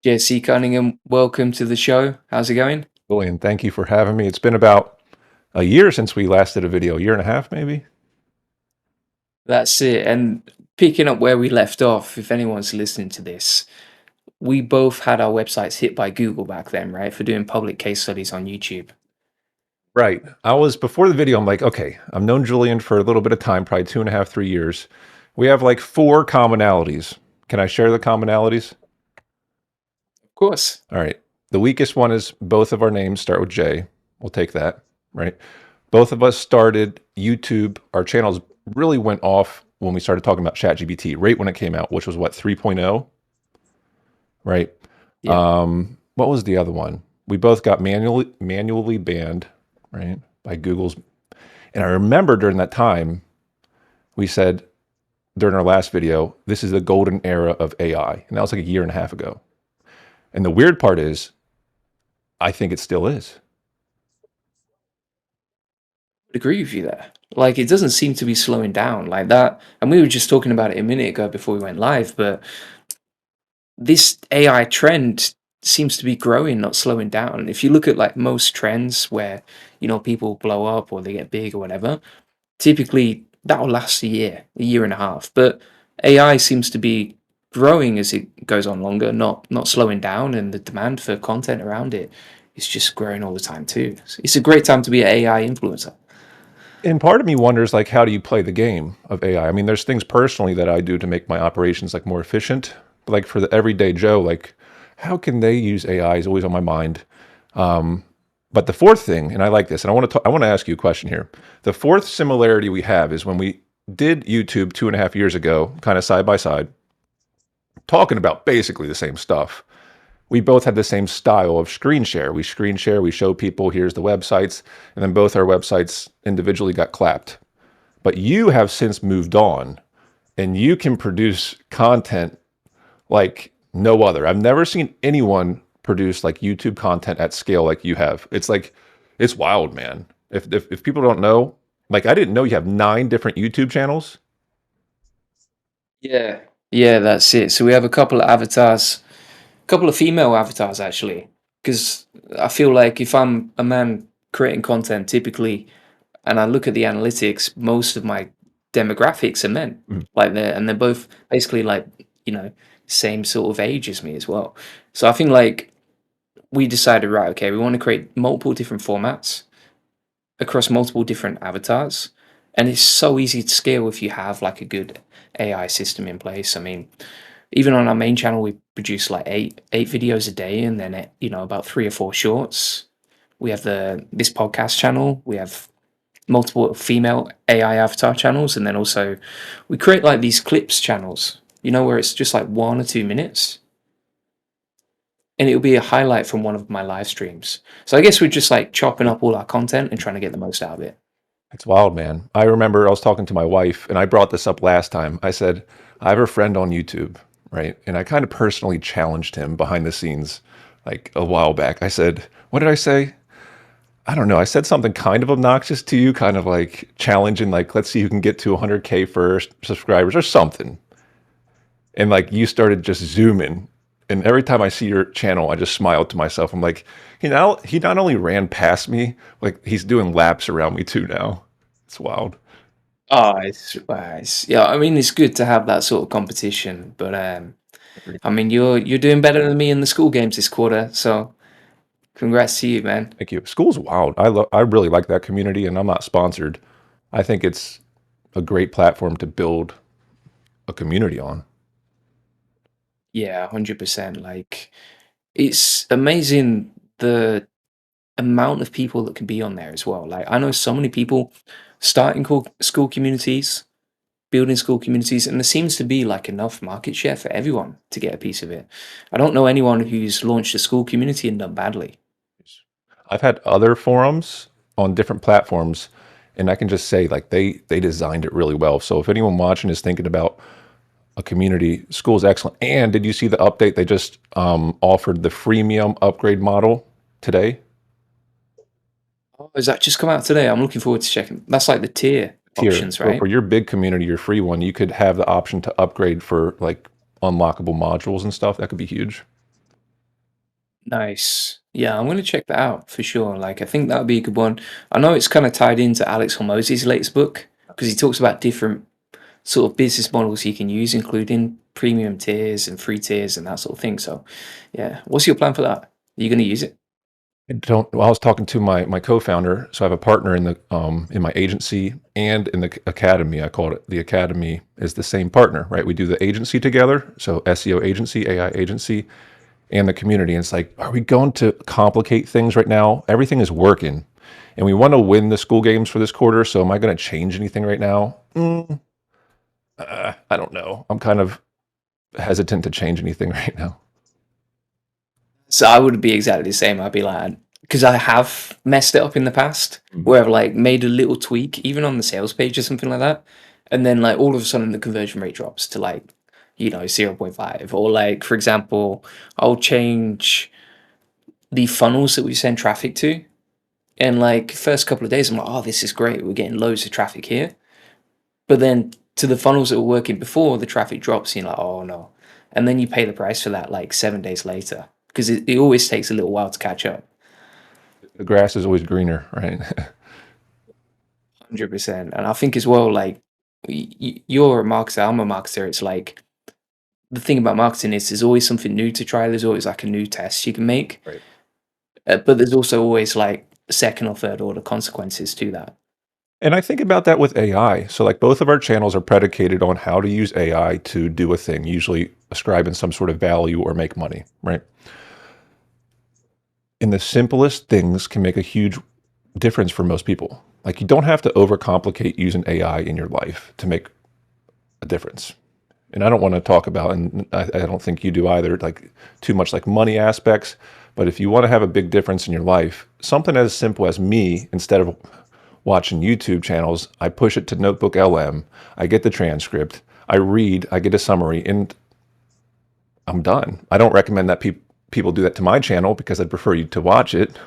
Jesse Cunningham, welcome to the show. How's it going? Julian, thank you for having me. It's been about a year since we last did a video, a year and a half maybe. That's it. And picking up where we left off, if anyone's listening to this, we both had our websites hit by Google back then, right? For doing public case studies on YouTube. Right. I was before the video, I'm like, okay, I've known Julian for a little bit of time, probably 2.5, 3 years. We have like 4 commonalities. Can I share the commonalities? Of course. All right. The weakest one is both of our names start with J. We'll take that, right? Both of us started YouTube. Our channels really went off when we started talking about ChatGPT, right when it came out, which was what, 3.0, right? Yeah. What was the other one? We both got manually banned, right, by Google's. And I remember during that time, we said during our last video, this is the golden era of AI. And that was like a year and a half ago. And the weird part is, I think it still is. I'd agree with you there. Like, it doesn't seem to be slowing down like that. And we were just talking about it a minute ago before we went live, but this AI trend seems to be growing, not slowing down. If you look at like most trends where, people blow up or they get big or whatever, typically that'll last a year and a half. But AI seems to be growing as it goes on longer, not slowing down, and the demand for content around it is just growing all the time too. It's a great time to be an AI influencer. And part of me wonders, like, how do you play the game of AI? I mean, there's things personally that I do to make my operations like more efficient. But like for the everyday Joe, like, how can they use AI is always on my mind. But the fourth thing, and I like this, and I want to ask you a question here. The fourth similarity we have is when we did YouTube 2.5 years ago, kind of side by side, talking about basically the same stuff. We both had the same style of screen share. We screen share, we show people, here's the websites, and then both our websites individually got clapped. But you have since moved on and you can produce content like no other. I've never seen anyone produce like YouTube content at scale like you have. It's like, it's wild, man. If people don't know, like I didn't know you have 9 different YouTube channels. Yeah. Yeah, that's it. So we have a couple of avatars, a couple of female avatars actually, because I feel like if I'm a man creating content, typically, and I look at the analytics, most of my demographics are men. Mm. Like they're both basically like, you know, same sort of age as me as well. So I think like we decided, right, okay, we want to create multiple different formats across multiple different avatars. And it's so easy to scale if you have like a good AI system in place. I mean, even on our main channel, we produce like eight videos a day, and then about 3 or 4 shorts. We have this podcast channel. We have multiple female AI avatar channels, and then also we create like these clips channels. Where it's just like 1 or 2 minutes, and it'll be a highlight from one of my live streams. So I guess we're just like chopping up all our content and trying to get the most out of it. It's wild, man. I remember I was talking to my wife and I brought this up last time. I said, I have a friend on YouTube, right? And I kind of personally challenged him behind the scenes like a while back. I said, what did I say? I don't know. I said something kind of obnoxious to you, kind of like challenging, like, let's see who can get to 100K first subscribers or something. And like you started just zooming. And every time I see your channel, I just smile to myself. I'm like, he not only ran past me, like he's doing laps around me too now. It's wild. Oh, yeah. I mean, it's good to have that sort of competition, but I mean, you're doing better than me in the school games this quarter, so congrats to you, man. Thank you. School's wild. I really like that community, and I'm not sponsored. I think it's a great platform to build a community on. Yeah, 100%. Like, it's amazing the amount of people that can be on there as well. Like, I know so many people starting school communities, building school communities, and there seems to be like enough market share for everyone to get a piece of it. I don't know anyone who's launched a school community and done badly. I've had other forums on different platforms, and I can just say like they designed it really well. So if anyone watching is thinking about a community, school's excellent. And did you see the update? They just offered the freemium upgrade model today. Oh, has that just come out today? I'm looking forward to checking. That's like the tier Tier. options, So right? for your big community, your free one, you could have the option to upgrade for like unlockable modules and stuff. That could be huge. Nice. Yeah, I'm gonna check that out for sure. Like, I think that would be a good one. I know it's kind of tied into Alex Hormozzi's latest book because he talks about different sort of business models you can use, including premium tiers and free tiers and that sort of thing. So, yeah, what's your plan for that? Are you gonna use it? I don't. Well, I was talking to my co-founder, so I have a partner in my agency and in the academy. I call it the academy is the same partner, right? We do the agency together, so SEO agency, AI agency, and the community. And it's like, are we going to complicate things right now? Everything is working, and we want to win the school games for this quarter. So am I going to change anything right now? I don't know. I'm kind of hesitant to change anything right now. So I would be exactly the same. I'd be like, because I have messed it up in the past, Mhm. where I've like made a little tweak, even on the sales page or something like that, and then like all of a sudden the conversion rate drops to like, 0.5, or like for example, I'll change the funnels that we send traffic to, and like first couple of days I'm like, oh, this is great, we're getting loads of traffic here, but then to the funnels that were working before, the traffic drops, and you're like, oh no, and then you pay the price for that like 7 days later because it always takes a little while to catch up. The grass is always greener, right? 100%. And I think as well, like you're a marketer, I'm a marketer. It's like the thing about marketing is there's always something new to try. There's always like a new test you can make, Right. but there's also always like second or third order consequences to that. And I think about that with AI. So, like, both of our channels are predicated on how to use AI to do a thing, usually ascribing some sort of value or make money, right? And the simplest things can make a huge difference for most people. Like, you don't have to overcomplicate using AI in your life to make a difference. And I don't want to talk about, and I don't think you do either, like too much like money aspects. But if you want to have a big difference in your life, something as simple as me, instead of watching YouTube channels, I push it to Notebook LM. I get the transcript. I read. I get a summary, and I'm done. I don't recommend that people do that to my channel because I'd prefer you to watch it.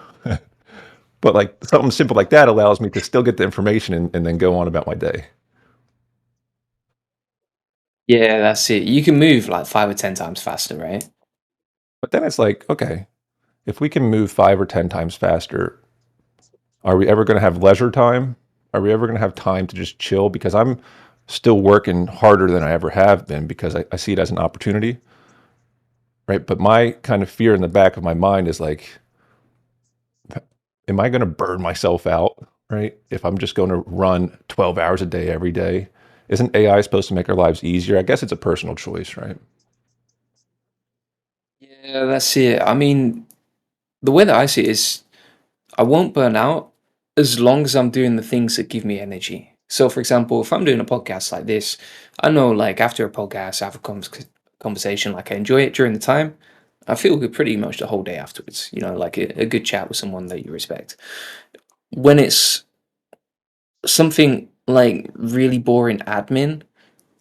But like something simple like that allows me to still get the information and then go on about my day. Yeah, that's it. You can move like 5 or 10 times faster, right? But then it's like, okay, if we can move 5 or 10 times faster, are we ever going to have leisure time? Are we ever going to have time to just chill? Because I'm still working harder than I ever have been because I see it as an opportunity, right? But my kind of fear in the back of my mind is like, am I going to burn myself out, right? If I'm just going to run 12 hours a day every day, isn't AI supposed to make our lives easier? I guess it's a personal choice, right? Yeah, that's it. I mean, the way that I see it is I won't burn out as long as I'm doing the things that give me energy. So, for example, if I'm doing a podcast like this, I know like after a podcast, I have a conversation, like I enjoy it during the time. I feel good pretty much the whole day afterwards, like a good chat with someone that you respect. When it's something like really boring admin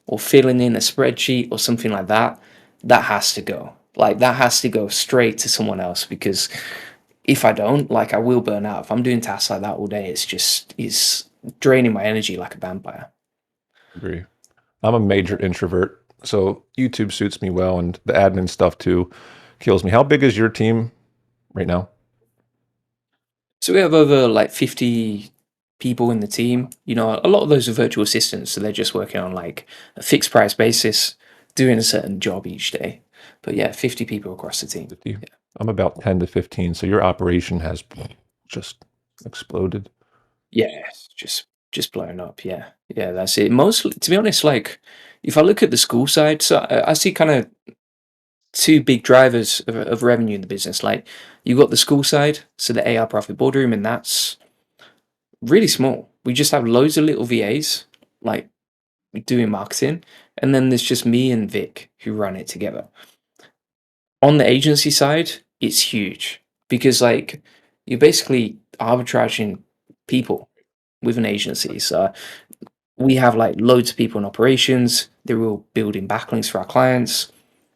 or filling in a spreadsheet or something like that, that has to go. Like that has to go straight to someone else because if I don't, like I will burn out. If I'm doing tasks like that all day, it's draining my energy like a vampire. Agree. I'm a major introvert, so YouTube suits me well, and the admin stuff too kills me. How big is your team right now? So we have over like 50 people in the team. A lot of those are virtual assistants, so they're just working on like a fixed price basis, doing a certain job each day. But yeah, 50 people across the team. 50. I'm about 10 to 15. So your operation has just exploded. Yeah, it's just blowing up. Yeah, yeah, that's it. Mostly, to be honest, like if I look at the school side, so I see kind of two big drivers of revenue in the business. Like you got the school side, so the AR Profit Boardroom, and that's really small. We just have loads of little VAs like doing marketing, and then there's just me and Vic who run it together. On the agency side, it's huge because like you're basically arbitraging people with an agency. So we have like loads of people in operations. They're all building backlinks for our clients.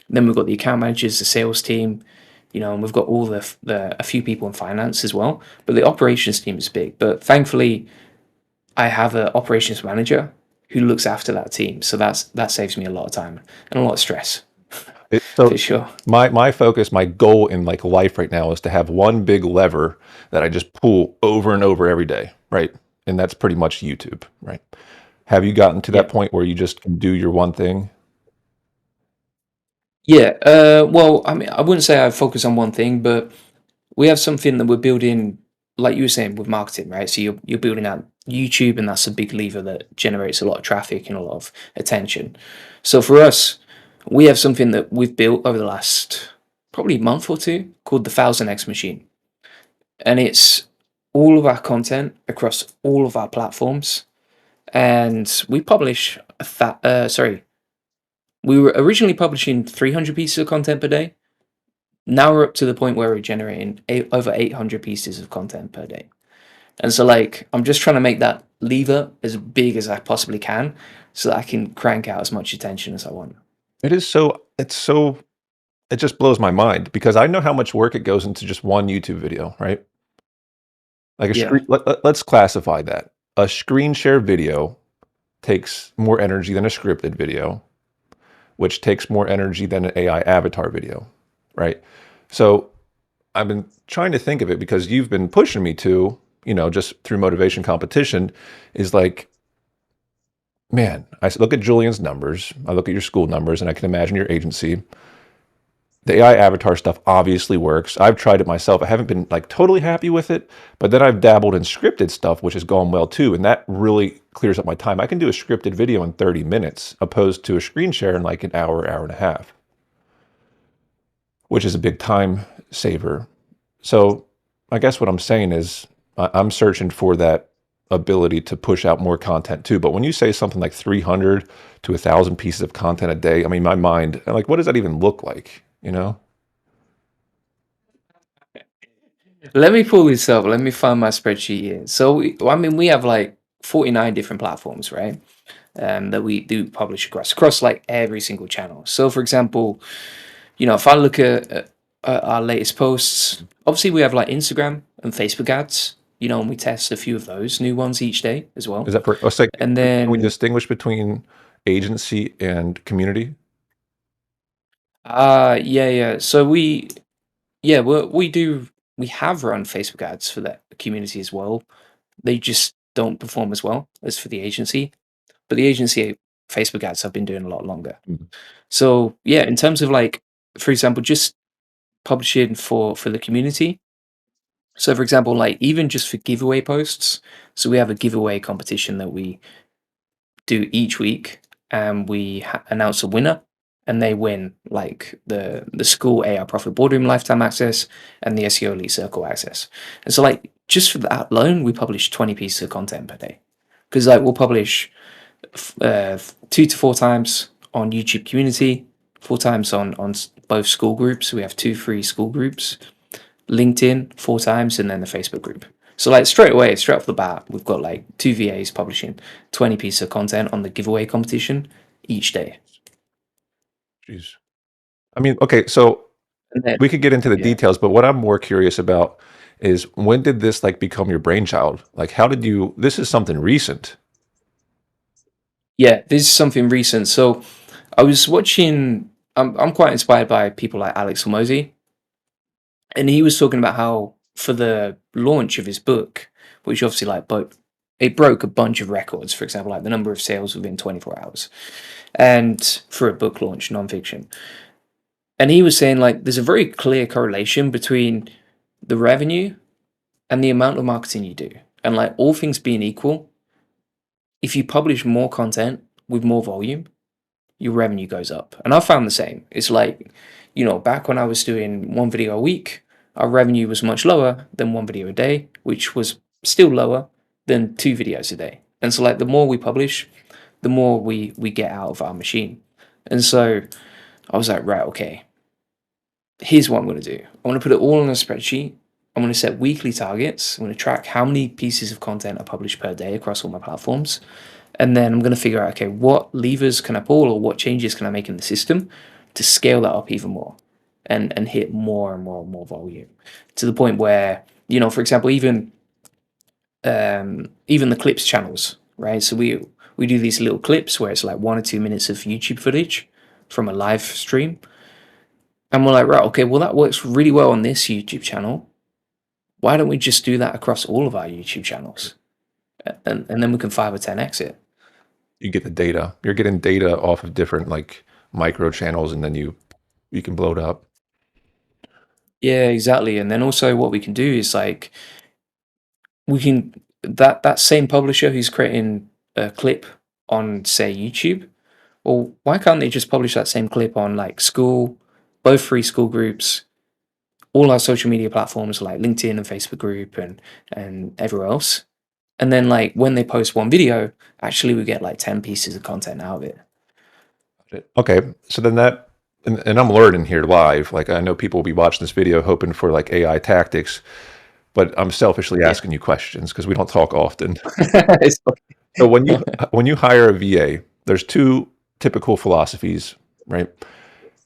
Then we've got the account managers, the sales team, and we've got all the a few people in finance as well. But the operations team is big. But thankfully, I have an operations manager who looks after that team, so that saves me a lot of time and a lot of stress. for So sure. my focus, my goal in like life right now is to have one big lever that I just pull over and over every day, right? And that's pretty much YouTube, right? Have you gotten to that Yeah. point where you just can do your one thing? Yeah. Well, I mean, I wouldn't say I focus on one thing, but we have something that we're building, like you were saying, with marketing, right? So you're building out YouTube, and that's a big lever that generates a lot of traffic and a lot of attention. So for us, we have something that we've built over the last probably month or two called the 1000x machine, and it's all of our content across all of our platforms, and we publish sorry, we were originally publishing 300 pieces of content per day. Now we're up to the point where we're generating over 800 pieces of content per day. And so, like, I'm just trying to make that lever as big as I possibly can so that I can crank out as much attention as I want. It is so it's so it just blows my mind because I know how much work it goes into just one YouTube video, right? Like a Yeah. screen, let's classify that. A screen share video takes more energy than a scripted video, which takes more energy than an AI avatar video, right? So I've been trying to think of it because you've been pushing me to, just through motivation competition, is like, man, look at Julian's numbers, I look at your school numbers, and I can imagine your agency. The AI avatar stuff obviously works. I've tried it myself. I haven't been like totally happy with it, but then I've dabbled in scripted stuff, which has gone well too. And that really clears up my time. I can do a scripted video in 30 minutes opposed to a screen share in like an hour, hour and a half, which is a big time saver. So I guess what I'm saying is I'm searching for that ability to push out more content too. But when you say something like 300 to 1,000 pieces of content a day, I mean, my mind, like, what does that even look like? You know? Let me pull this up. Let me find my spreadsheet here. So, I mean, we have like 49 different platforms, right? That we do publish across like every single channel. So, for example, if I look at our latest posts, obviously we have like Instagram and Facebook ads, and we test a few of those new ones each day as well. Is that for, let's say, And can we then, distinguish between agency and community? yeah, yeah. So yeah, we have run Facebook ads for that community as well. They just don't perform as well as for the agency, but the agency Facebook ads have been doing a lot longer. Mm. So yeah, in terms of like, for example, just publishing for the community. So for example, like even just for giveaway posts, so we have a giveaway competition that we do each week, and we announce a winner, and they win like the school AI Profit Boardroom lifetime access and the SEO Elite Circle access. And so like just for that alone, we publish 20 pieces of content per day, because like we'll publish 2 to 4 times on YouTube community, 4 times on both school groups. We have 2 free school groups, LinkedIn 4 times, and then the Facebook group. So like straight away, straight off the bat, we've got like 2 VAs publishing 20 pieces of content on the giveaway competition each day. Jeez. I mean, okay, so And then we could get into the yeah, details, but what I'm more curious about is when did this like become your brainchild? Like, how did you, this is something recent. yeah, this is something recent. So I was watching. I'm quite inspired by people like Alex Hormozy, and he was talking about how for the launch of his book, which obviously like it broke a bunch of records. For example, like the number of sales within 24 hours, and for a book launch, nonfiction. And he was saying like there's a very clear correlation between the revenue and the amount of marketing you do. And like all things being equal, if you publish more content with more volume, your revenue goes up. And I found the same. It's like, back when I was doing one video a week, our revenue was much lower than one video a day, which was still lower than 2 videos a day. And so like the more we publish, the more we get out of our machine. And so I was like, right, okay, here's what I'm going to do. I'm going to put it all on a spreadsheet. I'm going to set weekly targets. I'm going to track how many pieces of content I publish per day across all my platforms. And then I'm going to figure out, okay, what levers can I pull or what changes can I make in the system to scale that up even more and hit more and more and more volume to the point where, for example, even the clips channels, right? So we do these little clips where it's like 1 or 2 minutes of YouTube footage from a live stream, And we're like, right, okay, well, that works really well on this YouTube channel. Why don't we just do that across all of our YouTube channels? And then we can 5 or 10x it. You get the data. You're getting data off of different like micro channels, and then you can blow it up. Yeah, exactly. And then also what we can do is like we can that same publisher who's creating a clip on say YouTube, well, why can't they just publish that same clip on like school, both free school groups, all our social media platforms like LinkedIn and Facebook group and everywhere else? And then like when they post one video, actually we get like 10 pieces of content out of it. Okay, so then that, and I'm learning here live. Like I know people will be watching this video hoping for like AI tactics, but I'm selfishly Yeah. asking you questions because we don't talk often. It's okay. So when you hire a VA, there's two typical philosophies, right?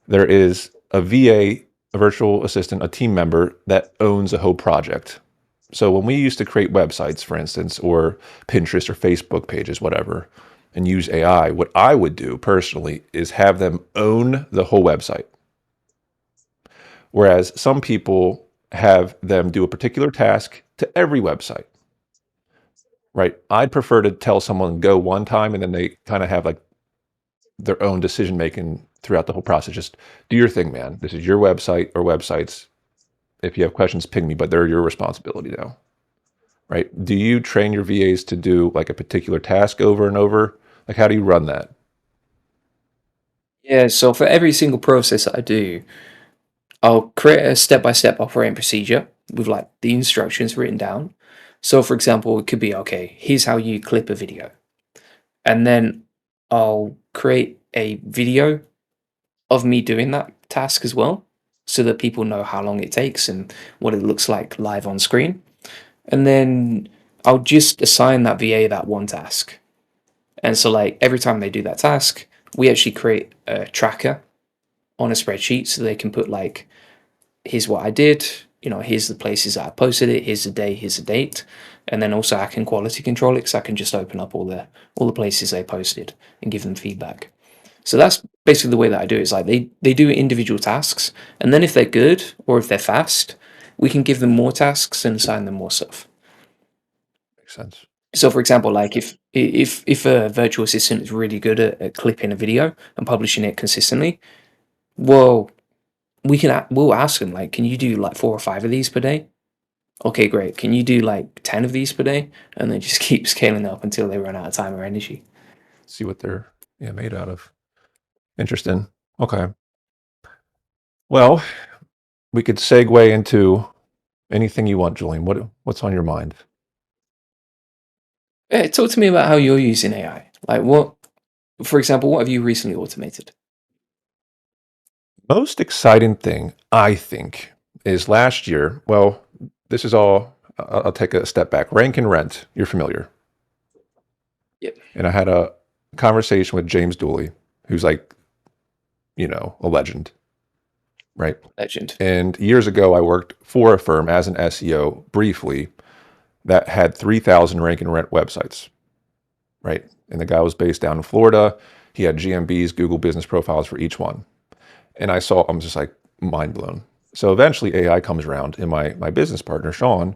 There is a VA, a virtual assistant, a team member that owns a whole project. So when we used to create websites, for instance, or Pinterest or Facebook pages, whatever, and use AI, what I would do personally is have them own the whole website. Whereas some people have them do a particular task to every website, right? I'd prefer to tell someone go one time and then they kind of have like their own decision making throughout the whole process. Just do your thing, man. This is your website or websites. If you have questions, ping me, but they're your responsibility now, right? Do you train your VAs to do like a particular task over and over? Like, how do you run that? Yeah, so for every single process that I do, I'll create a step-by-step operating procedure with like the instructions written down. So for example, it could be, okay, here's how you clip a video. And then I'll create a video of me doing that task as well, so that people know how long it takes and what it looks like live on screen. And then I'll just assign that VA that one task. And so like every time they do that task, we actually create a tracker on a spreadsheet so they can put like, here's what I did, here's the places that I posted it, here's the day, here's the date. And then also I can quality control it because I can just open up all the places they posted and give them feedback. So that's basically the way that I do it. It's like they do individual tasks, and then if they're good or if they're fast, we can give them more tasks and assign them more stuff. Makes sense. So, for example, like if a virtual assistant is really good at clipping a video and publishing it consistently, well, we'll ask them like, can you do like 4 or 5 of these per day? Okay, great. Can you do like 10 of these per day? And then just keep scaling up until they run out of time or energy. See what they're made out of. Interesting. Okay. Well, we could segue into anything you want, Julian. What's on your mind? Yeah, talk to me about how you're using AI. Like for example, what have you recently automated? Most exciting thing, I think, is last year. Well, this is all, I'll take a step back. Rank and Rent, you're familiar. Yep, And I had a conversation with James Dooley, who's like, a legend, right? legend. And years ago, I worked for a firm as an SEO briefly that had 3,000 Rank and Rent websites, right? And the guy was based down in Florida. He had GMBs, Google business profiles for each one. And I'm just like mind blown. So eventually AI comes around, and my business partner, Sean,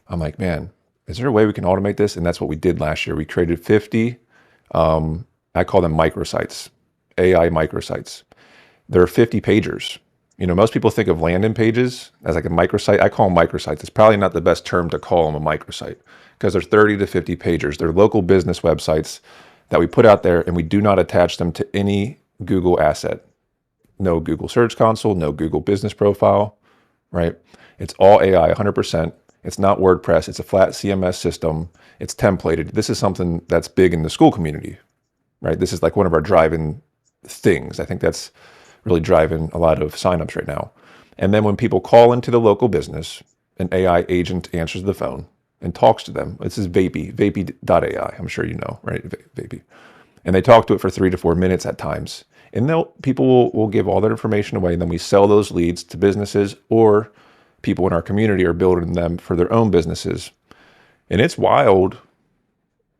I'm like, man, is there a way we can automate this? And that's what we did last year. We created 50, I call them microsites, AI microsites. They're 50 pagers. Most people think of landing pages as like a microsite. I call them microsites. It's probably not the best term to call them a microsite because they're 30 to 50 pagers. They're local business websites that we put out there, and we do not attach them to any Google asset. No Google Search Console, no Google Business Profile, right? It's all AI, 100%. It's not WordPress. It's a flat CMS system. It's templated. This is something that's big in the school community, right? This is like one of our driving things. I think that's really driving a lot of signups right now. And then when people call into the local business, an AI agent answers the phone and talks to them. This is Vapey.ai. I'm sure you know, right? Vapey. And they talk to it for 3 to 4 minutes at times. And people will give all their information away, and then we sell those leads to businesses, or people in our community are building them for their own businesses. And it's wild,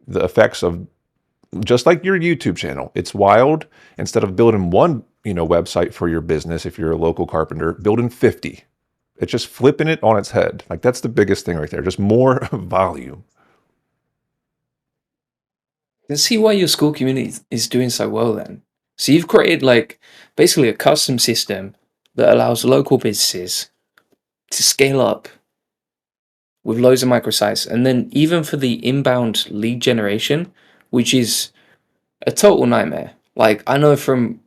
the effects of just like your YouTube channel. It's wild. Instead of building one website for your business, if you're a local carpenter, building 50. It's just flipping it on its head. Like that's the biggest thing right there. Just more volume. You can see why your school community is doing so well then. So you've created like basically a custom system that allows local businesses to scale up with loads of microsites. And then even for the inbound lead generation, which is a total nightmare. Like I know from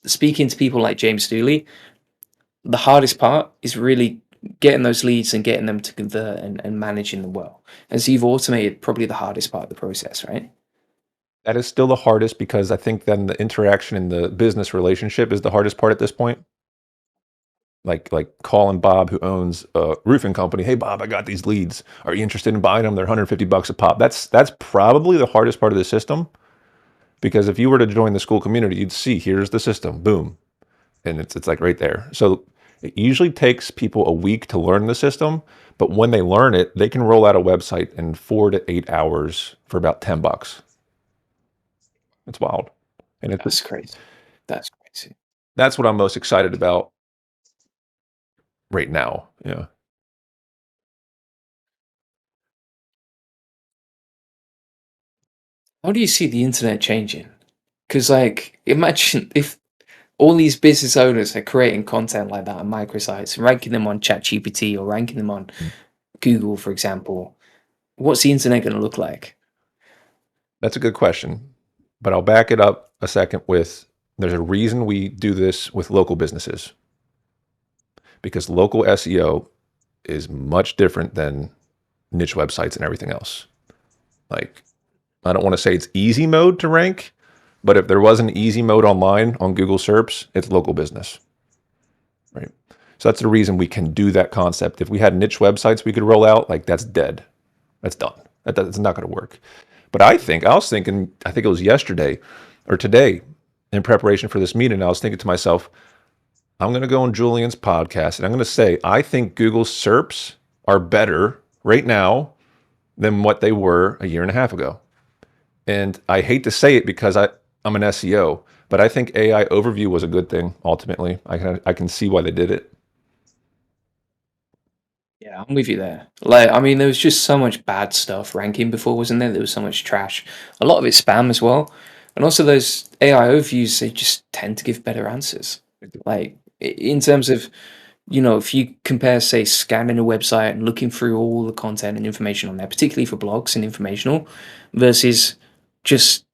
speaking to people like James Dooley, the hardest part is really getting those leads and getting them to convert and managing them well. And so you've automated probably the hardest part of the process, right? That is still the hardest because I think then the interaction in the business relationship is the hardest part at this point. Like calling Bob, who owns a roofing company. Hey Bob, I got these leads. Are you interested in buying them? They're $150 a pop. That's probably the hardest part of the system, because if you were to join the school community, you'd see here's the system, boom, and it's like right there. So it usually takes people a week to learn the system, but when they learn it, they can roll out a website in 4 to 8 hours for about $10. It's wild, and That's crazy. That's crazy. that's what I'm most excited about right now. Yeah. How do you see the internet changing? Because, like, imagine if all these business owners are creating content like that on microsites and ranking them on ChatGPT or ranking them on Google, for example. What's the internet going to look like? That's a good question, but I'll back it up a second with there's a reason we do this with local businesses, because local SEO is much different than niche websites and everything else. Like, I don't want to say it's easy mode to rank, but if there was an easy mode online on Google SERPs, it's local business, right? So that's the reason we can do that concept. If we had niche websites we could roll out, like that's dead. That's done. That's not going to work. But I was thinking, I think it was yesterday or today in preparation for this meeting, I was thinking to myself, I'm going to go on Julian's podcast and I'm going to say, I think Google SERPs are better right now than what they were a year and a half ago. And I hate to say it because I'm an SEO, but I think AI overview was a good thing ultimately. I can see why they did it. Yeah, I'm with you there. Like, I mean, there was just so much bad stuff ranking before, wasn't there? There was so much trash. A lot of it spam as well. And also those AI overviews, they just tend to give better answers. Like, in terms of, if you compare, say, scanning a website and looking through all the content and information on there, particularly for blogs and informational, versus just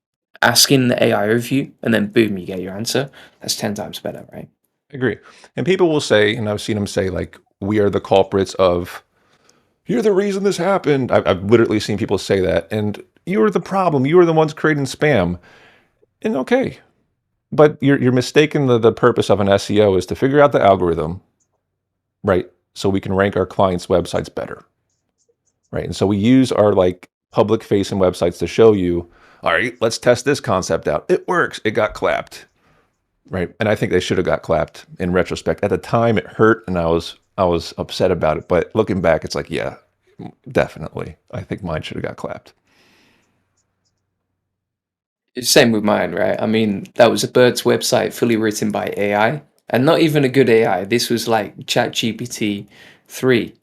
asking the AI overview and then boom, you get your answer. That's 10 times better, right? I agree. And people will say, and I've seen them say, like, we are the culprits of, you're the reason this happened. I've literally seen people say that. And you were the problem. You were the ones creating spam. And okay. But you're mistaken. The purpose of an SEO is to figure out the algorithm, right? So we can rank our clients' websites better, right? And so we use our like public facing websites to show you, all right, let's test this concept out. It works. It got clapped, right? And I think they should have got clapped in retrospect. At the time, it hurt, and I was upset about it. But looking back, it's like, yeah, definitely. I think mine should have got clapped. Same with mine, right? I mean, that was a Bird's website fully written by AI, and not even a good AI. This was like ChatGPT 3,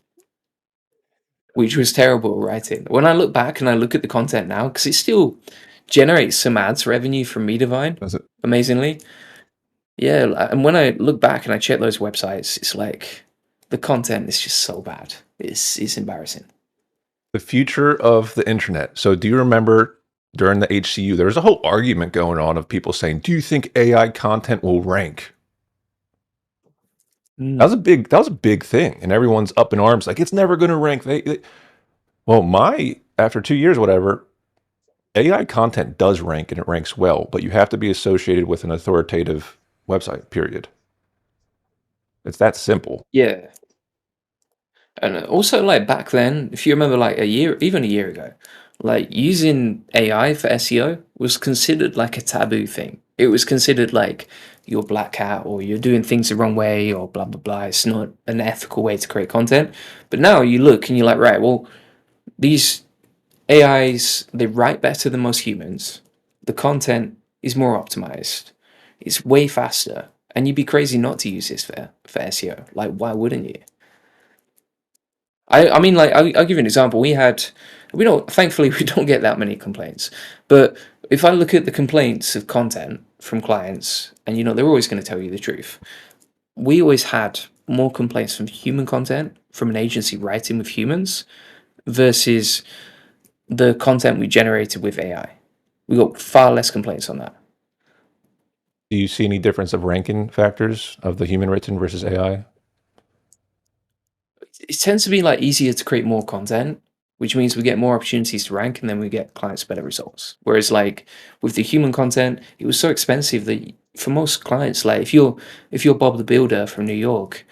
which was terrible writing. When I look back and I look at the content now, because it still generates some ads revenue from Mediavine, Does it? amazingly. Yeah, and when I look back and I check those websites, it's like the content is just so bad. It's embarrassing. The future of the internet. So do you remember during the HCU, there was a whole argument going on of people saying, do you think AI content will rank? Mm. That was a big thing. And everyone's up in arms, like it's never going to rank. Well, after 2 years, whatever, AI content does rank and it ranks well, but you have to be associated with an authoritative website, period. It's that simple. Yeah. And also, like back then, if you remember, like even a year ago, like using AI for SEO was considered like a taboo thing. It was considered like you're black hat or you're doing things the wrong way or blah blah blah. It's not an ethical way to create content. But now you look and you're like, right, well, these AIs, they write better than most humans. The content is more optimized. It's way faster, and you'd be crazy not to use this for SEO. Like, why wouldn't you? I mean, like, I'll give you an example. We don't, thankfully, we don't get that many complaints. But if I look at the complaints of content from clients, and they're always going to tell you the truth, we always had more complaints from human content from an agency writing with humans versus the content we generated with AI. We got far less complaints on that. Do you see any difference of ranking factors of the human written versus AI? It tends to be like easier to create more content, which means we get more opportunities to rank and then we get clients better results. Whereas like with the human content, it was so expensive that for most clients, like if you're Bob the Builder from New York,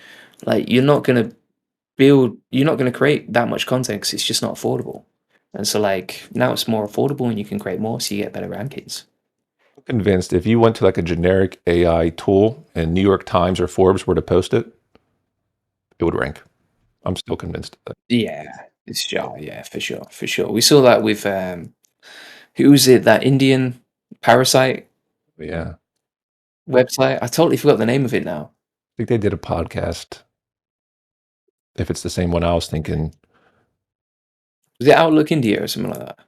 like you're not gonna create that much content because it's just not affordable. And so like now it's more affordable and you can create more, so you get better rankings. I'm convinced if you went to like a generic AI tool and New York Times or Forbes were to post it, it would rank. I'm still convinced of that. Yeah, it's sure. Yeah, for sure. We saw that with who was it? That Indian parasite But yeah, website. I totally forgot the name of it now. I think they did a podcast. If it's the same one I was thinking, Was it Outlook India or something like that?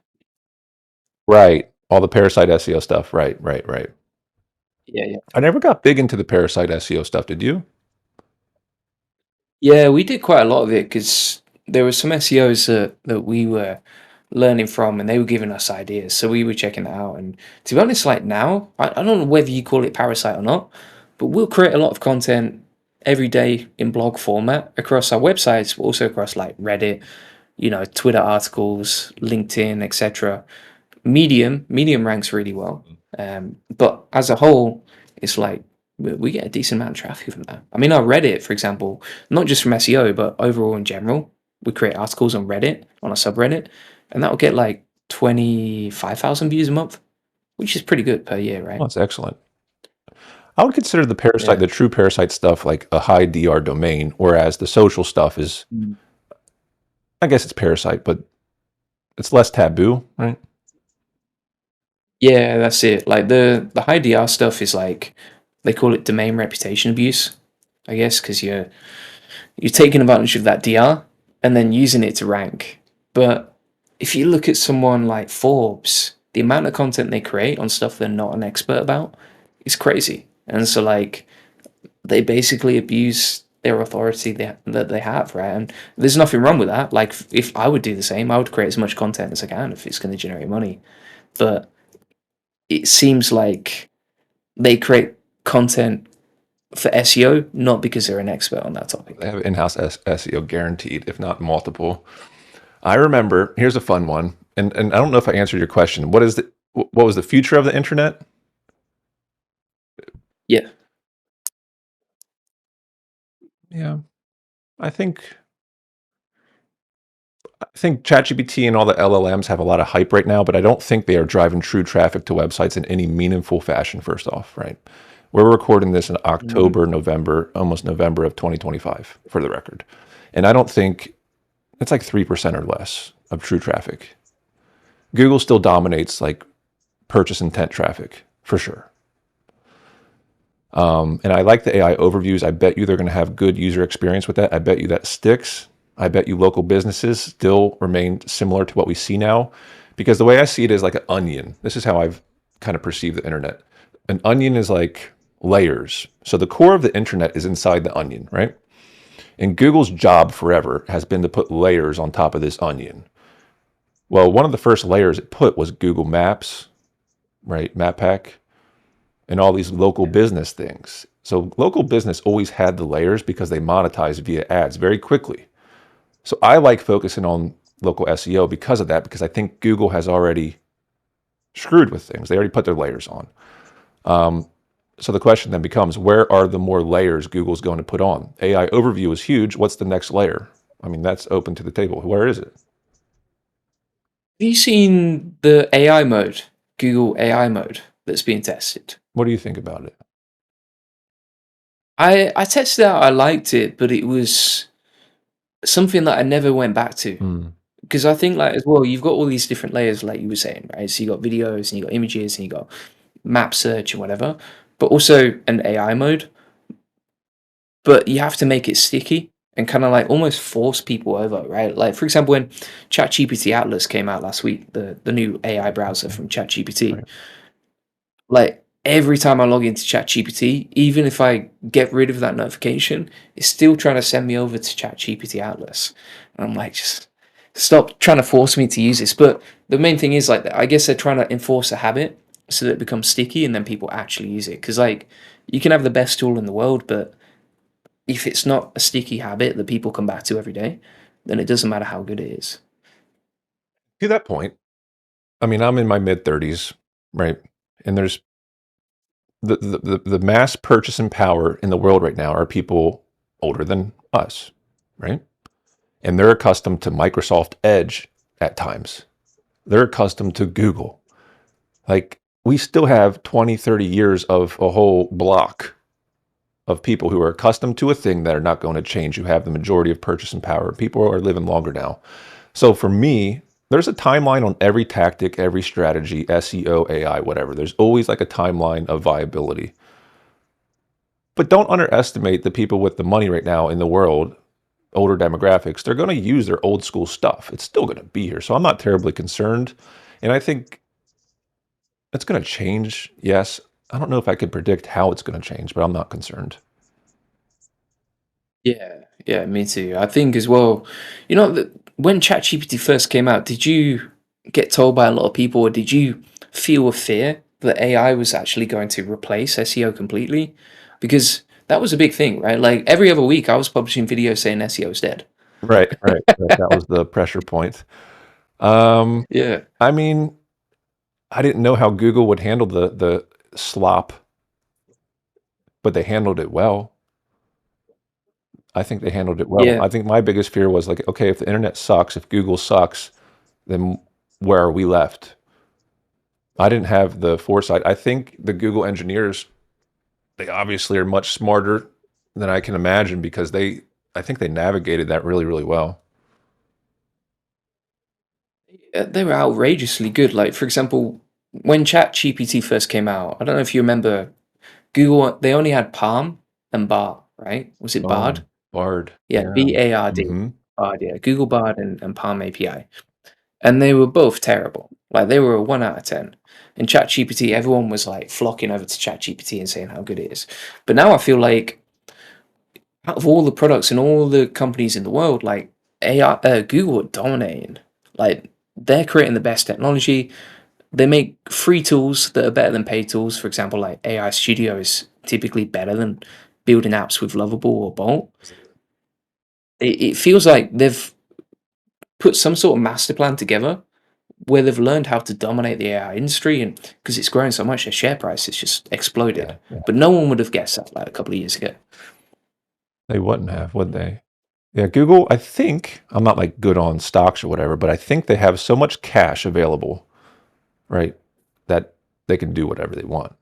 right? All the parasite SEO stuff. Right, right, right. Yeah, yeah. I never got big into the parasite SEO stuff. Did you? Yeah, we did quite a lot of it because there were some SEOs that we were learning from and they were giving us ideas. So we were checking that out. And to be honest, like now, I don't know whether you call it parasite or not, but we'll create a lot of content every day in blog format across our websites, but also across like Reddit, Twitter articles, LinkedIn, etc. Medium ranks really well, but as a whole, it's like we get a decent amount of traffic from that. I mean, our Reddit, for example, not just from SEO, but overall in general, we create articles on Reddit on a subreddit, and that will get like 25,000 views a month, which is pretty good per year, Oh, right? that's excellent. I would consider the parasite, Yeah. the true parasite stuff, like a high DR domain, whereas the social stuff is, Mm. I guess it's parasite, but it's less taboo, right? Yeah, that's it. Like the high DR stuff is like they call it domain reputation abuse, I guess, because you're taking advantage of that DR and then using it to rank. But if you look at someone like Forbes, the amount of content they create on stuff they're not an expert about is crazy. And so like they basically abuse their authority that they have, right? And there's nothing wrong with that. Like if I would do the same, I would create as much content as I can if it's going to generate money. But it seems like they create content for SEO, not because they're an expert on that They topic. have in-house SEO guaranteed, if not multiple. I remember, here's a fun one, and I don't know if I answered your question. What was the future of the internet? Yeah. Yeah, I think I think ChatGPT and all the LLMs have a lot of hype right now, but I don't think they are driving true traffic to websites in any meaningful fashion, first off, right? We're recording this in Mm. October, November, almost November of 2025, for the record. And I don't think it's like 3% or less of true traffic. Google still dominates like purchase intent traffic for sure. And I like the AI overviews. I bet you they're going to have good user experience with that. I bet you that sticks. I bet you local businesses still remain similar to what we see now. Because the way I see it is like an onion. This is how I've kind of perceived the internet. An onion is like layers. So the core of the internet is inside the onion, right? And Google's job forever has been to put layers on top of this onion. Well, one of the first layers it put was Google Maps, right? Map Pack, and all these local business things. So local business always had the layers because they monetize via ads very quickly. So I like focusing on local SEO because of that, because I think Google has already screwed with things. They already put their layers on. So the question then becomes, where are the more layers Google's going to put on? AI overview is huge. What's the next layer? I mean, that's open to the table. Where is it? Have you seen the AI mode, Google AI mode that's being tested? What do you think about it? I tested it out, I liked it, but it was something that I never went back to. Hmm. Because I think like as well, you've got all these different layers, like you were saying, right? So you got videos and you got images and you got map search and whatever. but also an AI mode. But you have to make it sticky and kind of like almost force people over, right? Like for example, when ChatGPT Atlas came out last week, the new AI browser from ChatGPT, Right. like every time I log into ChatGPT, even if I get rid of that notification, it's still trying to send me over to ChatGPT Atlas. And I'm like, just stop trying to force me to use this. But the main thing is like, I guess they're trying to enforce a habit so that it becomes sticky and then people actually use it. Because like, you can have the best tool in the world, but if it's not a sticky habit that people come back to every day, then it doesn't matter how good it is. To that point, I mean, I'm in my mid-30s, right? And there's the mass purchasing power in the world right now are people older than us, right? And they're accustomed to Microsoft Edge at times. They're accustomed to Google. Like, we still have 20, 30 years of a whole block of people who are accustomed to a thing that are not going to change. You have the majority of purchasing power. People are living longer now. So for me, there's a timeline on every tactic, every strategy, SEO, AI, whatever. There's always like a timeline of viability. But don't underestimate the people with the money right now in the world, older demographics. They're going to use their old school stuff. It's still going to be here. So I'm not terribly concerned. And I think it's going to change. Yes. I don't know if I could predict how it's going to change, but I'm not concerned. Yeah, yeah, me too. I think as well, that when ChatGPT first came out, did you get told by a lot of people, or did you feel a fear that AI was actually going to replace SEO completely? Because that was a big thing, right? Like every other week, I was publishing videos saying SEO is dead. Right, right. That was the pressure point. Um, Yeah, I mean, I didn't know how Google would handle the slop, but they handled it well. I think they handled it well. yeah. I think my biggest fear was like, okay, if the internet sucks, if Google sucks, then where are we left? I didn't have the foresight. I think the Google engineers, they obviously are much smarter than I can imagine because I think they navigated that really, really well. They were outrageously good. Like, for example, when ChatGPT first came out, I don't know if you remember, Google, they only had Palm and Bard, right? Was it Bard? Bard. Yeah, Yeah. Bard, Hmm. Bard, yeah, Google Bard and Palm API. And they were both terrible. Like they were a 1 out of 10. And ChatGPT, everyone was like flocking over to ChatGPT and saying how good it is. But now I feel like out of all the products and all the companies in the world, like AI, Google are dominating. Like they're creating the best technology. They make free tools that are better than paid tools. For example, like AI Studio is typically better than building apps with Lovable or Bolt. It feels like they've put some sort of master plan together where they've learned how to dominate the AI industry, and because it's grown so much, their share price has just exploded. Yeah, yeah. But no one would have guessed that like a couple of years ago. They wouldn't have, would they? Yeah, Google, I think, I'm not like good on stocks or whatever, but I think they have so much cash available, right, that they can do whatever they want.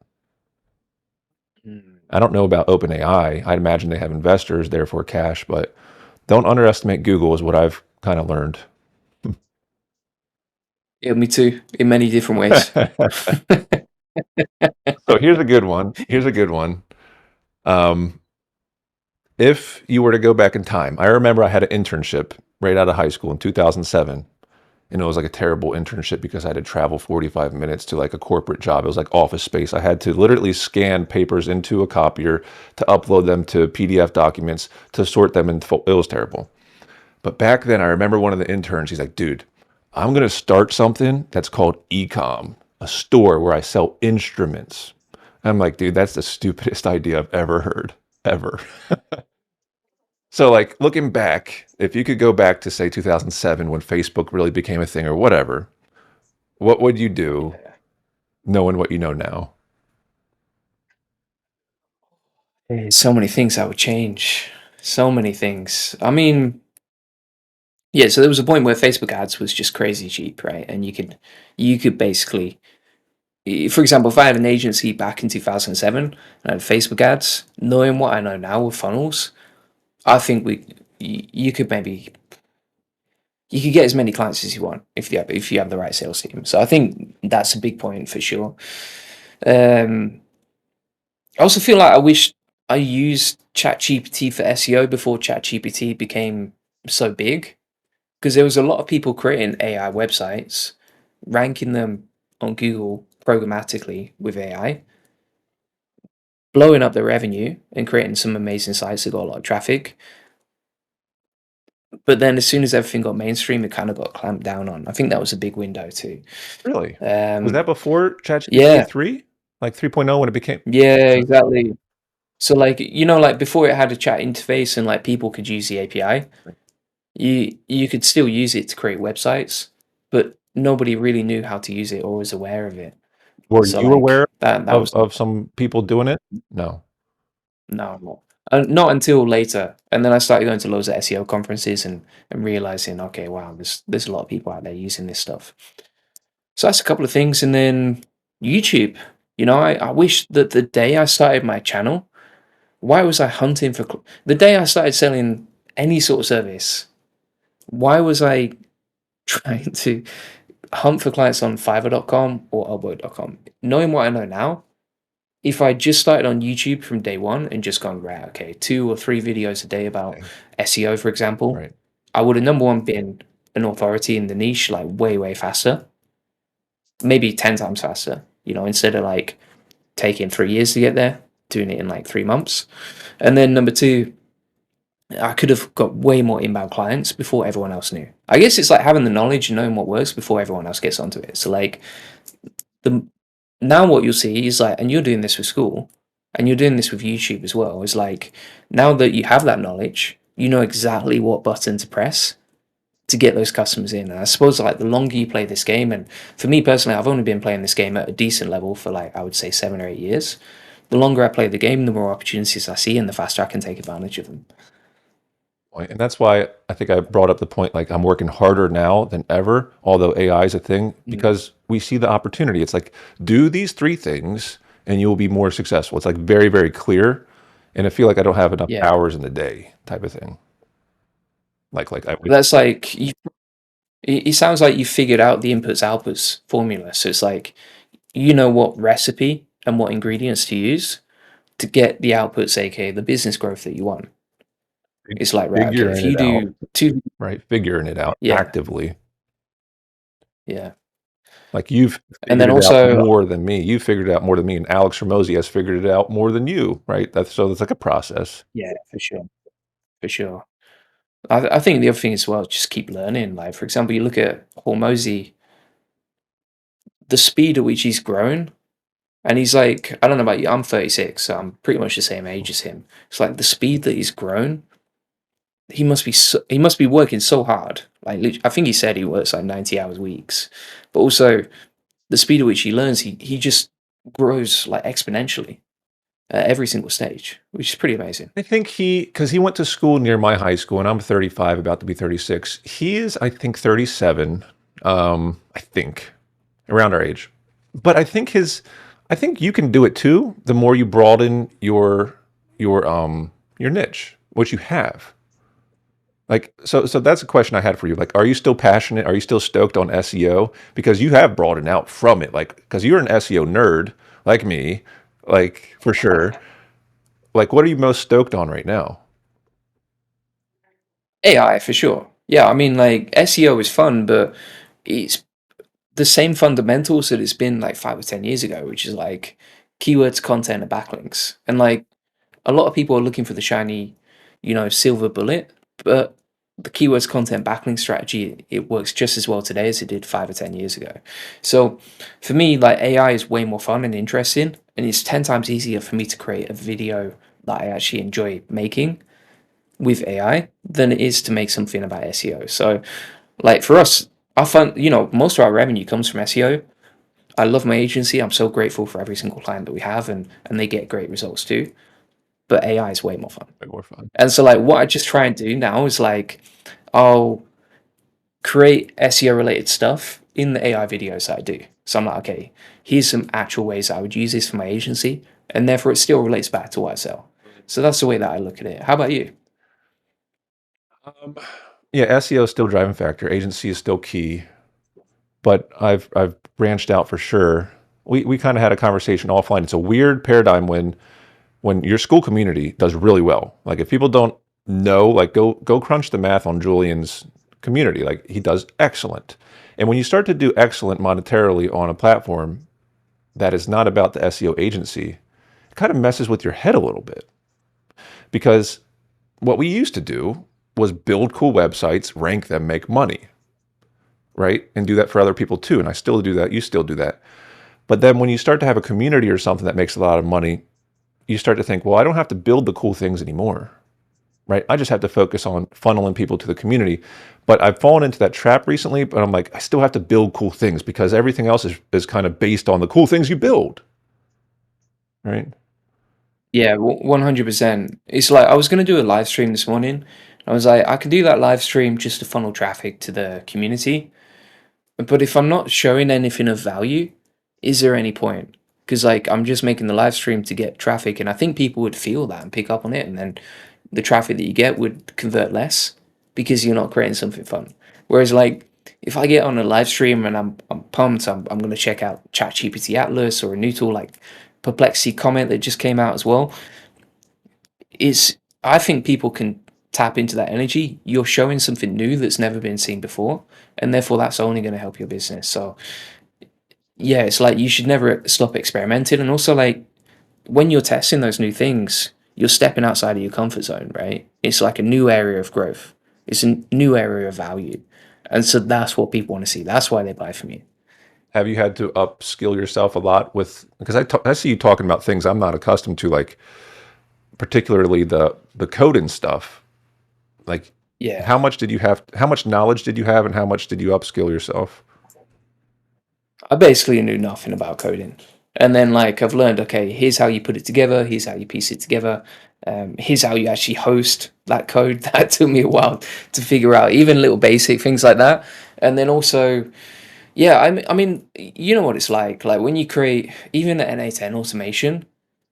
Mm. I don't know about OpenAI. I'd imagine they have investors, therefore cash, but don't underestimate Google is what I've kind of learned. Yeah, me too, in many different ways. So here's a good one. Here's a good one. Um, if you were to go back in time, I remember I had an internship right out of high school in 2007. And it was like a terrible internship because I had to travel 45 minutes to like a corporate job. It was like office space. I had to literally scan papers into a copier to upload them to PDF documents to sort them into. It was terrible. But back then, I remember one of the interns. He's like, "Dude, I'm gonna start something that's called Ecom, a store where I sell instruments." I'm like, "Dude, that's the stupidest idea I've ever heard, ever." So, like, looking back, if you could go back to say 2007 when Facebook really became a thing or whatever, what would you do Yeah. knowing what you know now? There's so many things I would change. So many things. I mean, yeah, so there was a point where Facebook ads was just crazy cheap, right? And you could basically, for example, if I had an agency back in 2007 and I had Facebook ads, knowing what I know now with funnels, I think you could maybe you could get as many clients as you want if you have the right sales team. So I think that's a big point for sure. Um, I also feel like I wish I used ChatGPT for SEO before ChatGPT became so big, because there was a lot of people creating AI websites, ranking them on Google programmatically with AI, blowing up their revenue and creating some amazing sites that got a lot of traffic. But then as soon as everything got mainstream, it kind of got clamped down on. I think that was a big window too. Really? Was Um, that before ChatGPT yeah, 3? Like 3.0 when it became yeah, exactly. So like like before it had a chat interface and like people could use the API, you could still use it to create websites, but nobody really knew how to use it or was aware of it. were So you aware like that was of some people doing it? No. no, not until later. And then I started going to loads of SEO conferences and realizing, okay, wow, there's a lot of people out there using this stuff. So that's a couple of things. And then YouTube. I wish that the day I started my channel, why was I hunting for the day I started selling any sort of service? Why was I trying to hunt for clients on Fiverr.com or Upwork.com? Knowing what I know now, if I just started on YouTube from day one and just gone, right, okay, 2 or 3 videos a day about Okay. SEO, for example, Right. I would have number one been an authority in the niche like way, way faster, maybe 10 times faster, instead of like taking 3 years to get there, doing it in like 3 months. And then number two, I could have got way more inbound clients before everyone else knew. I guess it's like having the knowledge and knowing what works before everyone else gets onto it. So like the now what you'll see is like, and you're doing this with school, and you're doing this with YouTube as well. Is like now that you have that knowledge, you know exactly what button to press to get those customers in. And I suppose like the longer you play this game, and for me personally, I've only been playing this game at a decent level for like I would say 7 or 8 years. The longer I play the game, the more opportunities I see, and the faster I can take advantage of them. Point. And that's why I think I brought up the point like I'm working harder now than ever, although AI is a thing, Mm. because we see the opportunity. It's like, do these three things and you will be more successful. It's like very, very clear. And I feel like I don't have enough Yeah, hours in the day type of thing. Like I would that's like it sounds like you figured out the inputs outputs formula. So it's like you know what recipe and what ingredients to use to get the outputs, aka the business growth that you want. It's like, right, okay, if figuring you it out, do two, right? Figuring it out yeah, actively. yeah. Like you've And figured then it out also, more than me. You figured it out more than me, and Alex Ramosi has figured it out more than you, right? That's so it's like a process. yeah, for sure, for sure. I think the other thing as well, just keep learning. Like, for example, you look at Hormozy, the speed at which he's grown, and he's like, I don't know about you, I'm 36, so I'm pretty much the same age as him. It's like the speed that he's grown, he must be working so hard. Like, I think he said he works like 90 hours weeks, but also the speed at which he learns, he just grows like exponentially at every single stage, which is pretty amazing. I think because he went to school near my high school, and I'm 35, about to be 36. He is, I think, 37. I think around our age, but I think you can do it too. The more you broaden your niche, which you have. Like so that's a question I had for you. Like, are you still passionate? Are you still stoked on SEO? Because you have broadened out from it. Like, because you're an SEO nerd like me, like for sure. Like, what are you most stoked on right now? AI for sure. Yeah, I mean, like SEO is fun, but it's the same fundamentals that it's been like 5 or 10 years ago, which is like keywords, content, and backlinks. And like a lot of people are looking for the shiny, silver bullet, but the keywords, content, backlink strategy, it works just as well today as it did 5 or 10 years ago. So for me, like AI is way more fun and interesting, and it's 10 times easier for me to create a video that I actually enjoy making with AI than it is to make something about SEO. So like for us, I find, most of our revenue comes from SEO. I love my agency. I'm so grateful for every single client that we have, and they get great results too. But AI is way more fun. Way more fun. And so like what I just try and do now is like I'll create SEO related stuff in the AI videos that I do. So I'm like, okay, here's some actual ways I would use this for my agency, and therefore it still relates back to what I sell. So that's the way that I look at it. How about you? Um, yeah, SEO is still driving factor. Agency is still key, but I've branched out for sure. We kind of had a conversation offline. It's a weird paradigm when when your school community does really well, like if people don't know, like go crunch the math on Julian's community. Like he does excellent. And when you start to do excellent monetarily on a platform that is not about the SEO agency, it kind of messes with your head a little bit. Because what we used to do was build cool websites, rank them, make money, right? And do that for other people too. And I still do that. You still do that. But then when you start to have a community or something that makes a lot of money, you start to think, well, I don't have to build the cool things anymore, right? I just have to focus on funneling people to the community. But I've fallen into that trap recently, but I'm like, I still have to build cool things because everything else is kind of based on the cool things you build, right? Yeah, 100%. It's like I was gonna do a live stream this morning. I was like, I can do that live stream just to funnel traffic to the community. But if I'm not showing anything of value, is there any point? Because like I'm just making the live stream to get traffic, and I think people would feel that and pick up on it, and then the traffic that you get would convert less because you're not creating something fun. Whereas like if I get on a live stream and I'm pumped, I'm gonna check out ChatGPT Atlas or a new tool like Perplexity Comment that just came out as well. It's I think people can tap into that energy. You're showing something new that's never been seen before, and therefore that's only going to help your business. So yeah, it's like you should never stop experimenting, and also like when you're testing those new things, you're stepping outside of your comfort zone, right? It's like a new area of growth. It's a new area of value, and so that's what people want to see. That's why they buy from you. Have you had to upskill yourself a lot with, because I see you talking about things I'm not accustomed to, like particularly the code and stuff. Like Yeah, how much knowledge did you have and how much did you upskill yourself? I basically knew nothing about coding. And then like I've learned, okay, here's how you put it together, here's how you piece it together, here's how you actually host that code. That took me a while to figure out, even little basic things like that. And then also, yeah, I mean, you know what it's like when you create even an NA10 automation,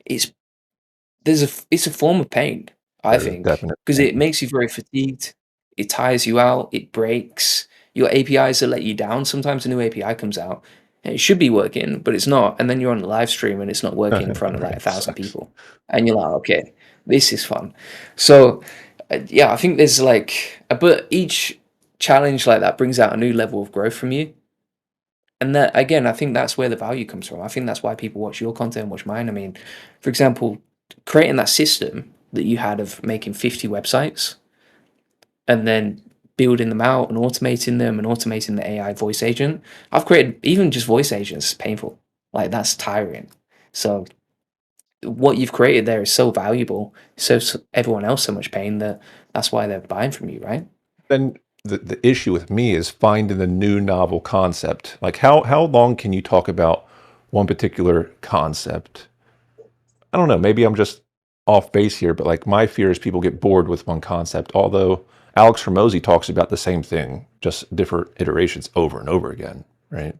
it's it's a form of pain, I There is think, definite because it pain. makes you very fatigued. It tires you out. It breaks. Your APIs that let you down. Sometimes a new API comes out and it should be working, but it's not. And then you're on a live stream and it's not working in front of like Right, 1,000 sucks. people, and you're like, okay, this is fun. So, yeah, I think there's like, but each challenge like that brings out a new level of growth from you. And that again, I think that's where the value comes from. I think that's why people watch your content and watch mine. I mean, for example, creating that system that you had of making 50 websites and then building them out and automating the AI voice agent. I've created even just voice agents is painful. Like that's tiring. So what you've created there is so valuable, so everyone else so much pain that that's why they're buying from you, right? Then the issue with me is finding the new novel concept. Like how long can you talk about one particular concept? I don't know, maybe I'm just off base here, but like my fear is people get bored with one concept, although Alex Hormozy talks about the same thing, just different iterations over and over again, right?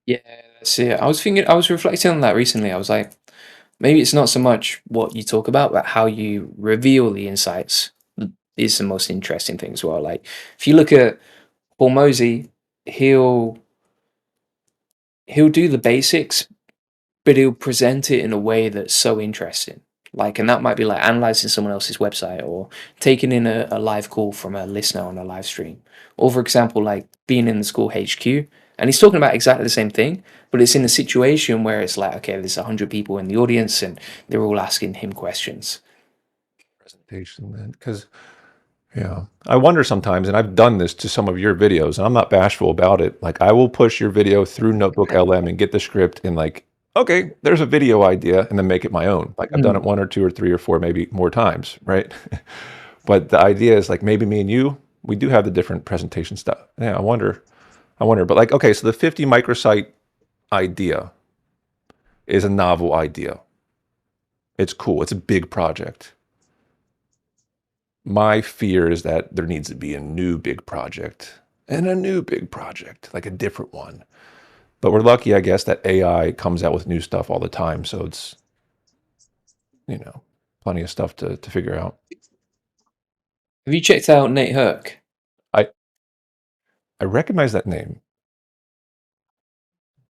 Yeah, that's it. I was reflecting on that recently. I was like, maybe it's not so much what you talk about, but how you reveal the insights is the most interesting thing as well. Like if you look at Hormozy, he'll he'll do the basics, but he'll present it in a way that's so interesting. Like, and that might be like analyzing someone else's website or taking in a live call from a listener on a live stream. Or, for example, like being in the school HQ and he's talking about exactly the same thing, but it's in a situation where it's like, okay, there's 100 people in the audience and they're all asking him questions. Presentation, then, because yeah, I wonder sometimes, and I've done this to some of your videos, and I'm not bashful about it. Like I will push your video through Notebook LM and get the script and like, okay, there's a video idea, and then make it my own. Like I've done it Mm. one or two or three or four, maybe more times, right? But the idea is like maybe me and you, we do have the different presentation stuff. Yeah, I wonder. But like, okay, so the 50 microsite idea is a novel idea. It's cool. It's a big project. My fear is that there needs to be a new big project and a new big project, like a different one. But we're lucky, I guess, that AI comes out with new stuff all the time. So it's, you know, plenty of stuff to figure out. Have you checked out Nate Herc? I, I recognize that name.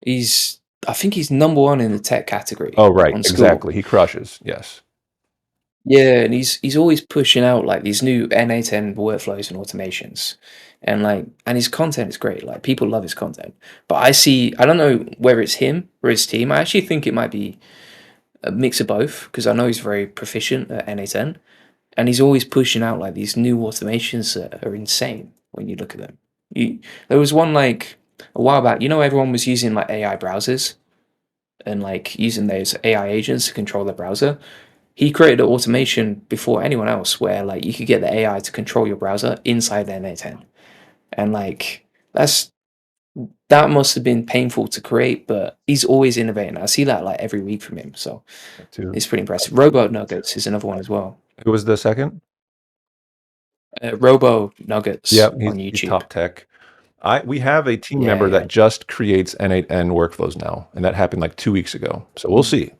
He's I think he's number one in the tech category Oh, right, on school. exactly. He crushes. Yes. Yeah, and he's always pushing out like these new NA10 workflows and automations. And his content is great. Like people love his content. But I don't know whether it's him or his team. I actually think it might be a mix of both because I know he's very proficient at NA10 and he's always pushing out like these new automations that are insane when you look at them. There was one like a while back, everyone was using like AI browsers and like using those AI agents to control their browser. He created an automation before anyone else where like you could get the AI to control your browser inside the NA10. And like that must have been painful to create, but he's always innovating. I see that like every week from him. So Too. it's pretty impressive. Robo Nuggets is another one as well. Who was the second? Robo Nuggets Yeah, on he's YouTube. top tech. We have a team Yeah, member yeah. that just creates N8N workflows now, and that happened like 2 weeks ago. So we'll Mm. see.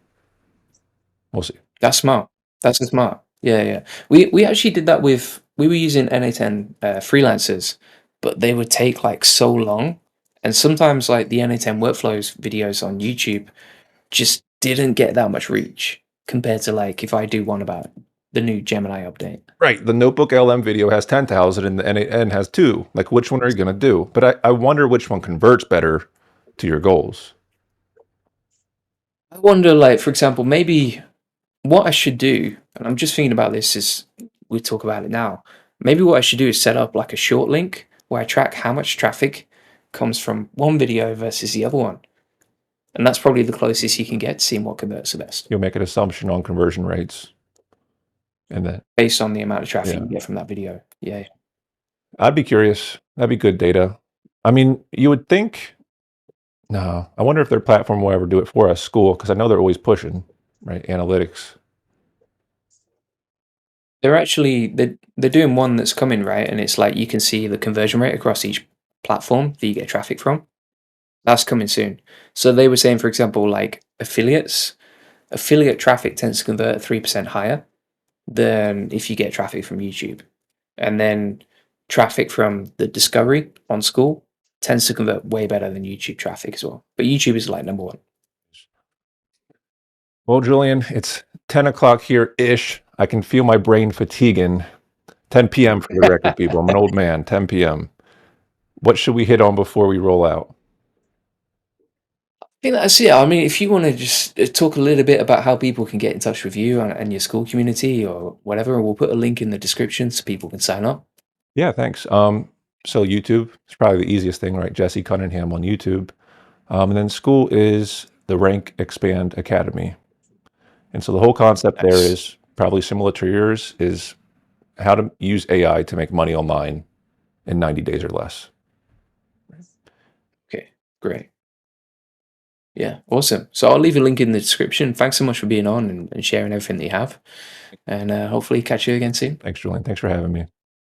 We'll see. That's smart. That's smart. Yeah, yeah. We actually did that with we were using NA10 freelancers, but they would take like so long, and sometimes like the NA10 workflows videos on YouTube just didn't get that much reach compared to like if I do one about the new Gemini update. Right. The Notebook LM video has 10,000 and the N8N has 2. Like, which one are you going to do? But I wonder which one converts better to your goals. I wonder, like for example, maybe what I should do, and I'm just thinking about this as we talk about it now. Maybe what I should do is set up like a short link where I track how much traffic comes from one video versus the other one. And that's probably the closest you can get to seeing what converts the best You'll make an assumption on conversion rates. And then, based on the amount of traffic yeah. you get from that video. Yeah. I'd be curious. That'd be good data. I mean, you would think, no, I wonder if their platform will ever do it for us, school, because I know they're always pushing, right? Analytics. They're doing one that's coming, right? And it's like you can see the conversion rate across each platform that you get traffic from. That's coming soon. So they were saying, for example, like affiliate traffic tends to convert 3% higher than if you get traffic from YouTube. And then traffic from the discovery on school tends to convert way better than YouTube traffic as well. But YouTube is like number one. Well, Julian, it's 10 o'clock here-ish. I can feel my brain fatiguing. 10 p.m. for the record, people. I'm an old man. 10 p.m. What should we hit on before we roll out? I think that's it. I mean, if you want to just talk a little bit about how people can get in touch with you and your school community or whatever, we'll put a link in the description so people can sign up. Yeah, thanks. So YouTube is probably the easiest thing, right? Jesse Cunningham on YouTube. And then school is the Rank Expand Academy. And so the whole concept there Nice. is probably similar to yours, is how to use AI to make money online in 90 days or less. Okay, great. Yeah, awesome. So I'll leave a link in the description. Thanks so much for being on and sharing everything that you have. And hopefully catch you again soon. Thanks, Julian. Thanks for having me.